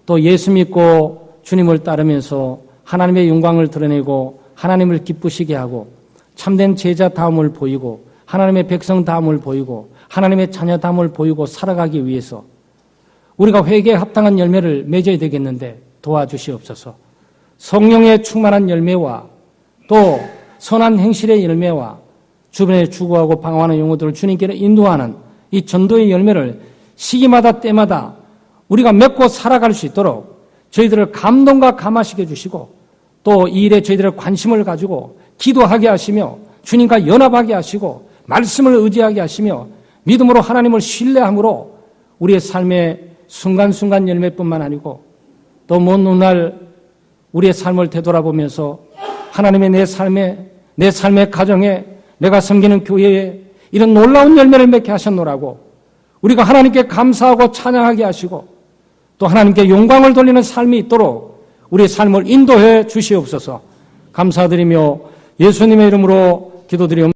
또 예수 믿고 주님을 따르면서 하나님의 영광을 드러내고 하나님을 기쁘시게 하고 참된 제자다움을 보이고 하나님의 백성다움을 보이고 하나님의 자녀다움을 보이고 살아가기 위해서 우리가 회개에 합당한 열매를 맺어야 되겠는데 도와주시옵소서. 성령의 충만한 열매와 또 선한 행실의 열매와 주변에 주고하고 방황하는 영혼들을 주님께로 인도하는 이 전도의 열매를 시기마다 때마다 우리가 맺고 살아갈 수 있도록 저희들을 감동과 감화시켜 주시고 또 이 일에 저희들의 관심을 가지고 기도하게 하시며 주님과 연합하게 하시고 말씀을 의지하게 하시며 믿음으로 하나님을 신뢰함으로 우리의 삶의 순간순간 열매뿐만 아니고 또 먼 훗날 우리의 삶을 되돌아보면서 하나님의 내 삶의 가정에 내가 섬기는 교회에 이런 놀라운 열매를 맺게 하셨노라고 우리가 하나님께 감사하고 찬양하게 하시고 또 하나님께 영광을 돌리는 삶이 있도록 우리의 삶을 인도해 주시옵소서. 감사드리며 예수님의 이름으로 기도드리옵나이다.